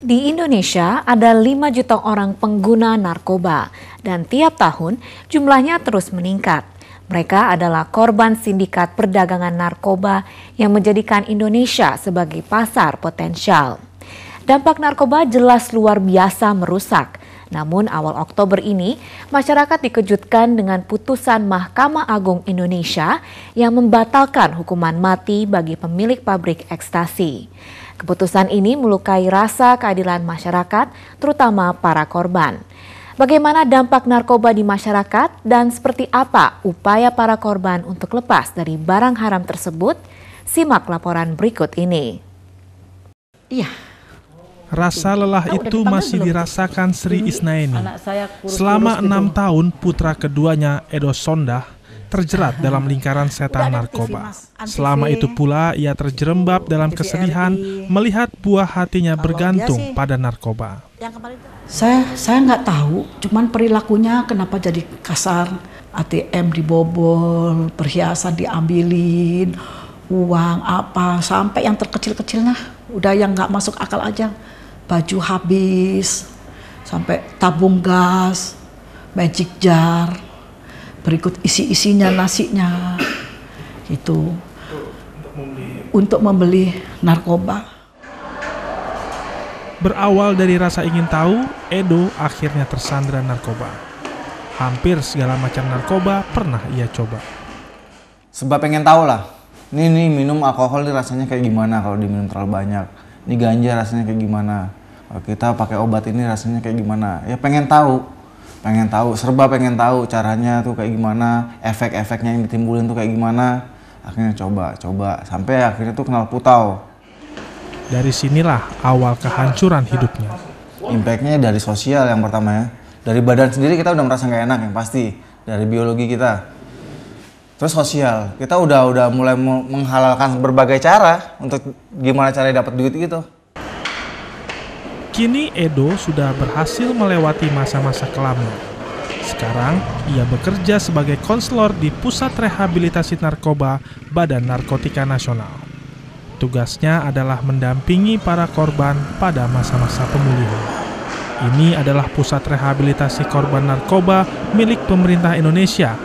Di Indonesia ada 5 juta orang pengguna narkoba dan tiap tahun jumlahnya terus meningkat. Mereka adalah korban sindikat perdagangan narkoba yang menjadikan Indonesia sebagai pasar potensial. Dampak narkoba jelas luar biasa merusak. Namun awal Oktober ini, masyarakat dikejutkan dengan putusan Mahkamah Agung Indonesia yang membatalkan hukuman mati bagi pemilik pabrik ekstasi. Keputusan ini melukai rasa keadilan masyarakat, terutama para korban. Bagaimana dampak narkoba di masyarakat dan seperti apa upaya para korban untuk lepas dari barang haram tersebut? Simak laporan berikut ini. Iya. Rasa lelah itu masih dirasakan Sri Isnaini. Selama 6 tahun putra keduanya, Edo Sondah, terjerat dalam lingkaran setan narkoba. Selama itu pula ia terjerembab dalam kesedihan melihat buah hatinya bergantung pada narkoba. Saya nggak tahu, cuman perilakunya kenapa jadi kasar. ATM dibobol, perhiasan diambilin, uang apa, sampai yang terkecil-kecil nah, udah yang nggak masuk akal aja. Baju habis, sampai tabung gas, magic jar, berikut isi-isinya nasinya, gitu, untuk membeli narkoba. Berawal dari rasa ingin tahu, Edo akhirnya tersandra narkoba. Hampir segala macam narkoba pernah ia coba. Sebab pengen tahu lah, ini minum alkohol ini rasanya kayak gimana kalau diminum terlalu banyak. Ini ganja rasanya kayak gimana. Kalau kita pakai obat ini rasanya kayak gimana. Ya pengen tahu, serba pengen tahu caranya tuh kayak gimana, efek-efeknya yang ditimbulin tuh kayak gimana. Akhirnya coba, sampai akhirnya tuh kenal putau. Dari sinilah awal kehancuran hidupnya. Impactnya dari sosial yang pertama ya. Dari badan sendiri kita udah merasa nggak enak yang pasti. Dari biologi kita. Terus sosial, kita udah mulai menghalalkan berbagai cara untuk gimana caranya dapat duit gitu. Kini Edo sudah berhasil melewati masa-masa kelamnya. Sekarang ia bekerja sebagai konselor di Pusat Rehabilitasi Narkoba Badan Narkotika Nasional. Tugasnya adalah mendampingi para korban pada masa-masa pemulihan. Ini adalah pusat rehabilitasi korban narkoba milik pemerintah Indonesia.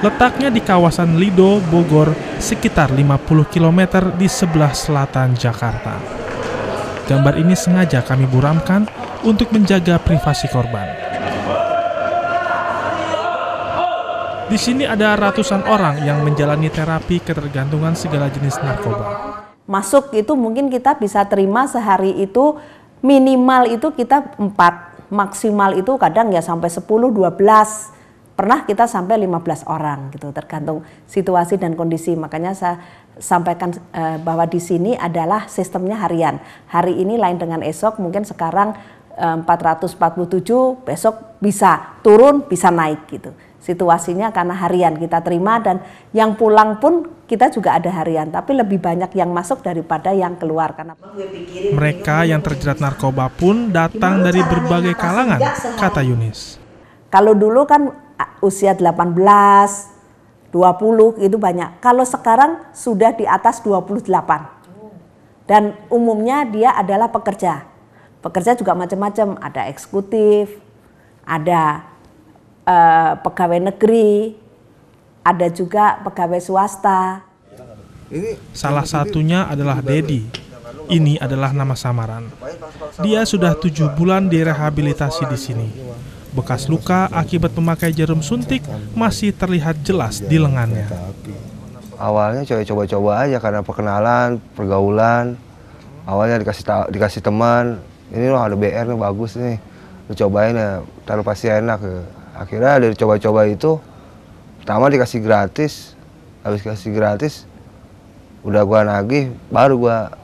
Letaknya di kawasan Lido, Bogor, sekitar 50 km di sebelah selatan Jakarta. Gambar ini sengaja kami buramkan untuk menjaga privasi korban. Di sini ada ratusan orang yang menjalani terapi ketergantungan segala jenis narkoba. Masuk itu mungkin kita bisa terima sehari itu minimal itu kita 4, maksimal itu kadang ya sampai 10, 12. Pernah kita sampai 15 orang gitu, tergantung situasi dan kondisi. Makanya saya sampaikan bahwa di sini adalah sistemnya harian. Hari ini lain dengan esok, mungkin sekarang 447, besok bisa turun, bisa naik gitu. Situasinya karena harian kita terima dan yang pulang pun kita juga ada harian. Tapi lebih banyak yang masuk daripada yang keluar. Karena mereka yang terjerat narkoba pun datang dari berbagai kalangan, kata Yunis. Kalau dulu kan usia 18, 20 itu banyak. Kalau sekarang sudah di atas 28. Dan umumnya dia adalah pekerja. Pekerja juga macam-macam, ada eksekutif, ada pegawai negeri, ada juga pegawai swasta. Salah satunya adalah Dedi. Ini adalah nama samaran. Dia sudah 7 bulan direhabilitasi di sini. Bekas luka akibat memakai jarum suntik masih terlihat jelas di lengannya. Awalnya coba-coba aja karena perkenalan, pergaulan. Awalnya dikasih teman, ini loh ada BR nih bagus nih. Lu cobain ya, taruh pasti enak ya. Akhirnya dari coba-coba itu, pertama dikasih gratis, habis dikasih gratis, udah gua nagih, baru gua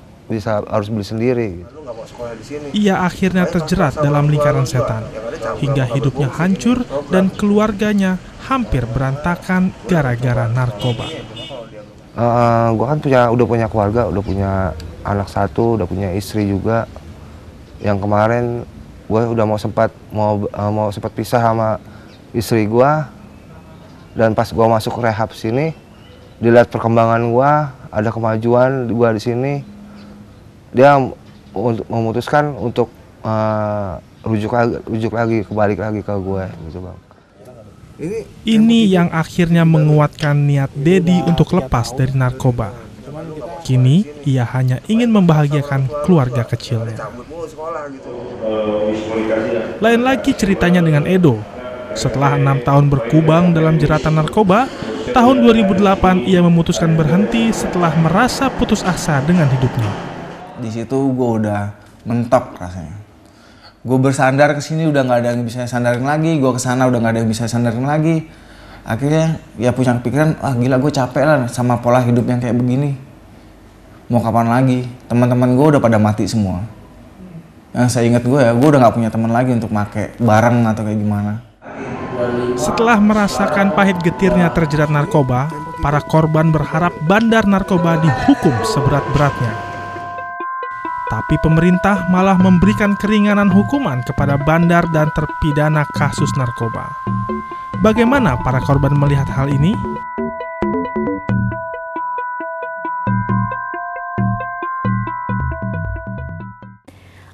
harus beli sendiri. Ia akhirnya terjerat dalam lingkaran setan, hingga hidupnya hancur dan keluarganya hampir berantakan gara-gara narkoba. Gua kan udah punya keluarga, udah punya anak 1, udah punya istri juga. Yang kemarin gua udah mau sempat pisah sama istri gua, dan pas gua masuk rehab sini, dilihat perkembangan gua, ada kemajuan gua di sini, dia memutuskan untuk rujuk lagi, kebalik lagi ke gue gitu Bang. Ini yang akhirnya menguatkan niat Dedi untuk lepas dari narkoba. Kini ia hanya ingin membahagiakan keluarga kecilnya. Lain lagi ceritanya dengan Edo. Setelah 6 tahun berkubang dalam jeratan narkoba, tahun 2008 ia memutuskan berhenti setelah merasa putus asa dengan hidupnya. Di situ gue udah mentok rasanya. Gue bersandar ke sini udah nggak ada yang bisa sandarin lagi, gue kesana udah nggak ada yang bisa sandarin lagi. Akhirnya ya punya pikiran, gila gue capek lah sama pola hidup yang kayak begini. Mau kapan lagi? Teman-teman gue udah pada mati semua. Yang saya ingat gue udah nggak punya teman lagi untuk make bareng atau kayak gimana. Setelah merasakan pahit getirnya terjerat narkoba, para korban berharap bandar narkoba dihukum seberat-beratnya. Tapi pemerintah malah memberikan keringanan hukuman kepada bandar dan terpidana kasus narkoba. Bagaimana para korban melihat hal ini?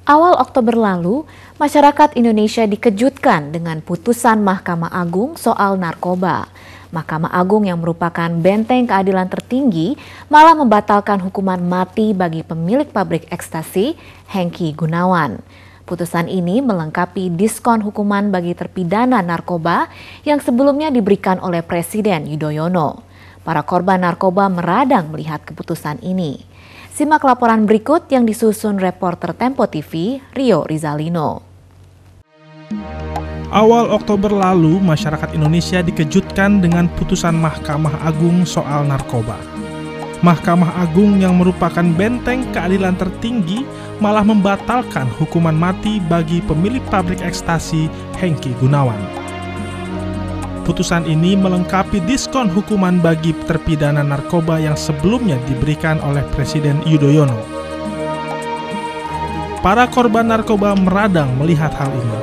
Awal Oktober lalu, masyarakat Indonesia dikejutkan dengan putusan Mahkamah Agung soal narkoba. Mahkamah Agung yang merupakan benteng keadilan tertinggi malah membatalkan hukuman mati bagi pemilik pabrik ekstasi, Hengky Gunawan. Putusan ini melengkapi diskon hukuman bagi terpidana narkoba yang sebelumnya diberikan oleh Presiden Yudhoyono. Para korban narkoba meradang melihat keputusan ini. Simak laporan berikut yang disusun reporter Tempo TV, Rio Rizalino. Awal Oktober lalu, masyarakat Indonesia dikejutkan dengan putusan Mahkamah Agung soal narkoba. Mahkamah Agung yang merupakan benteng keadilan tertinggi malah membatalkan hukuman mati bagi pemilik pabrik ekstasi Hengky Gunawan. Putusan ini melengkapi diskon hukuman bagi terpidana narkoba yang sebelumnya diberikan oleh Presiden Yudhoyono. Para korban narkoba meradang melihat hal ini.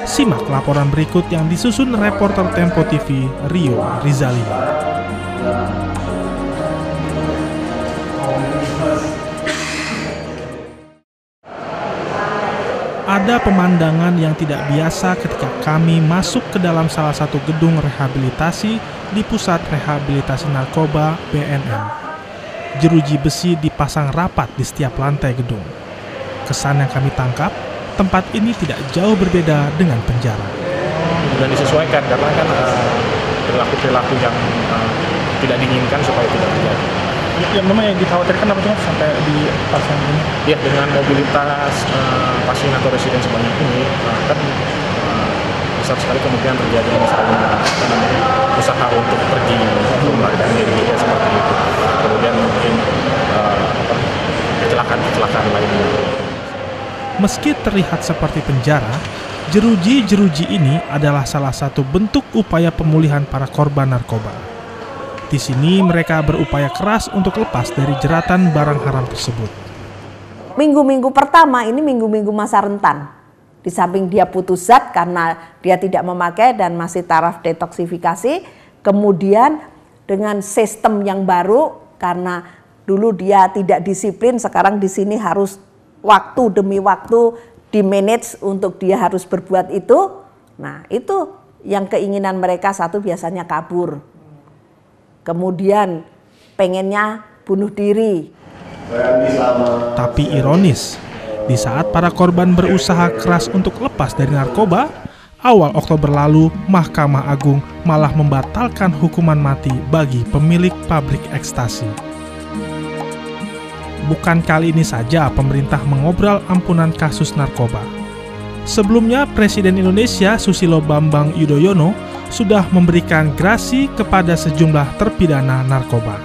Simak laporan berikut yang disusun reporter Tempo TV, Rio Rizalino. Ada pemandangan yang tidak biasa ketika kami masuk ke dalam salah satu gedung rehabilitasi di Pusat Rehabilitasi Narkoba BNN. Jeruji besi dipasang rapat di setiap lantai gedung. Kesan yang kami tangkap, tempat ini tidak jauh berbeda dengan penjara. Dan disesuaikan karena kan perilaku-perilaku yang tidak diinginkan supaya tidak terjadi. Yang memang yang dikhawatirkan apa sampai dipasang ini? Ya, dengan mobilitas pasien atau residen sebanyak ini, kan besar sekali kemungkinan terjadi misalnya usaha untuk pergi melarikan diri seperti itu. Kemudian mungkin kecelakaan lainnya. Meski terlihat seperti penjara, jeruji-jeruji ini adalah salah satu bentuk upaya pemulihan para korban narkoba. Di sini mereka berupaya keras untuk lepas dari jeratan barang haram tersebut. Minggu-minggu pertama ini minggu-minggu masa rentan. Di samping dia putus zat karena dia tidak memakai dan masih taraf detoksifikasi, kemudian dengan sistem yang baru karena dulu dia tidak disiplin, sekarang di sini harus waktu demi waktu di-manage untuk dia harus berbuat itu. Nah, itu yang keinginan mereka, satu biasanya kabur. Kemudian pengennya bunuh diri. Tapi ironis, di saat para korban berusaha keras untuk lepas dari narkoba, awal Oktober lalu Mahkamah Agung malah membatalkan hukuman mati bagi pemilik pabrik ekstasi. Bukan kali ini saja pemerintah mengobrol ampunan kasus narkoba. Sebelumnya Presiden Indonesia Susilo Bambang Yudhoyono sudah memberikan grasi kepada sejumlah terpidana narkoba.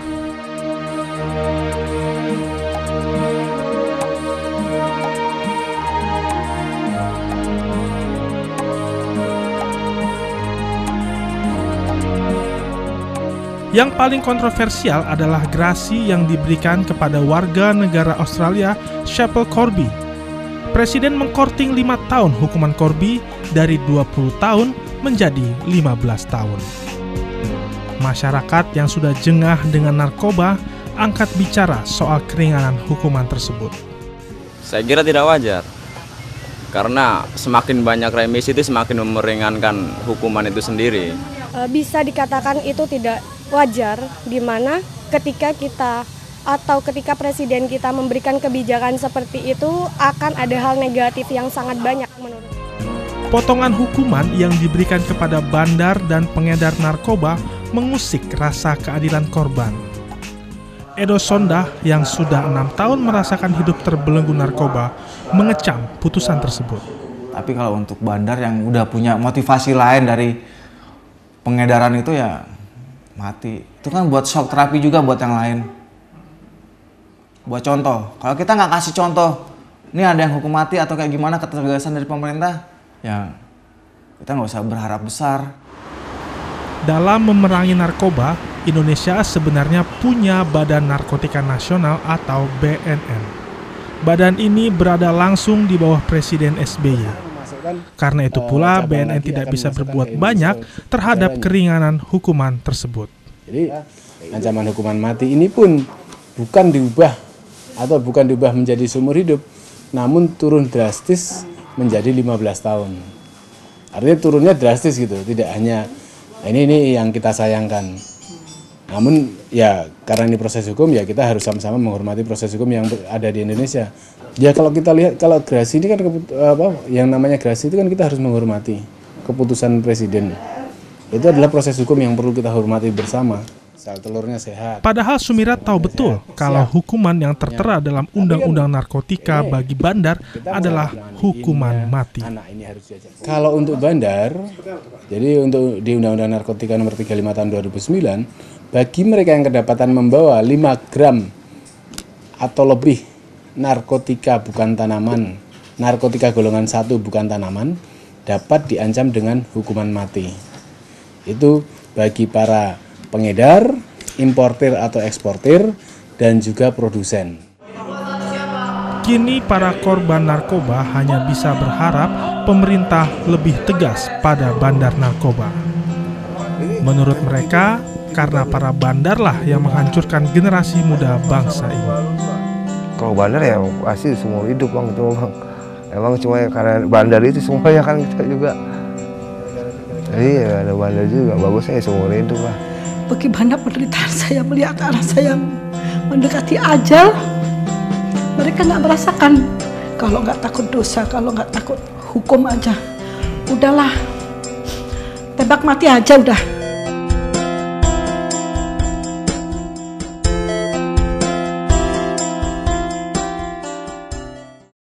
Yang paling kontroversial adalah grasi yang diberikan kepada warga negara Australia, Shapel Corby. Presiden mengkorting 5 tahun hukuman Corby dari 20 tahun menjadi 15 tahun. Masyarakat yang sudah jengah dengan narkoba angkat bicara soal keringanan hukuman tersebut. Saya kira tidak wajar. Karena semakin banyak remisi itu semakin meringankan hukuman itu sendiri. Bisa dikatakan itu tidak wajar, di mana ketika presiden kita memberikan kebijakan seperti itu akan ada hal negatif yang sangat banyak menurut saya. Potongan hukuman yang diberikan kepada bandar dan pengedar narkoba mengusik rasa keadilan korban. Edo Sondah yang sudah 6 tahun merasakan hidup terbelenggu narkoba mengecam putusan tersebut. Tapi kalau untuk bandar yang udah punya motivasi lain dari pengedaran itu ya mati. Itu kan buat shock terapi juga buat yang lain. Buat contoh, kalau kita nggak kasih contoh, ini ada yang hukum mati atau kayak gimana ketegasan dari pemerintah, ya kita nggak usah berharap besar. Dalam memerangi narkoba, Indonesia sebenarnya punya Badan Narkotika Nasional atau BNN. Badan ini berada langsung di bawah Presiden SBY. Karena itu pula BNN tidak bisa berbuat banyak terhadap keringanan hukuman tersebut. Jadi ancaman hukuman mati ini pun bukan diubah menjadi seumur hidup, namun turun drastis menjadi 15 tahun. Artinya turunnya drastis gitu, tidak hanya ini yang kita sayangkan. Namun ya karena ini proses hukum ya kita harus sama-sama menghormati proses hukum yang ada di Indonesia. Ya kalau kita lihat kalau gerasi ini kan yang namanya gerasi itu kan kita harus menghormati keputusan presiden. Itu adalah proses hukum yang perlu kita hormati bersama. Sel telurnya sehat. Padahal Sumirat tahu betul kalau hukuman yang tertera dalam Undang-Undang Narkotika bagi bandar adalah hukuman mati. Kalau untuk bandar, jadi untuk di Undang-Undang Narkotika nomor 35 tahun 2009, bagi mereka yang kedapatan membawa 5 gram atau lebih narkotika bukan tanaman, narkotika golongan 1 bukan tanaman, dapat diancam dengan hukuman mati. Itu bagi para pengedar, importir atau eksportir, dan juga produsen. Kini para korban narkoba hanya bisa berharap pemerintah lebih tegas pada bandar narkoba. Menurut mereka, karena para bandarlah yang menghancurkan generasi muda bangsa ini. Kalau bandar ya pasti seumur hidup bang, itu bang. Emang cuma karena bandar itu semuanya kan kita juga. Jadi ya ada bandar juga, bagusnya ya seumur hidup lah. Bagaimana penderitaan saya melihat anak saya mendekati ajal, mereka nggak merasakan. Kalau nggak takut dosa, kalau nggak takut hukum aja, udahlah, tembak mati aja udah.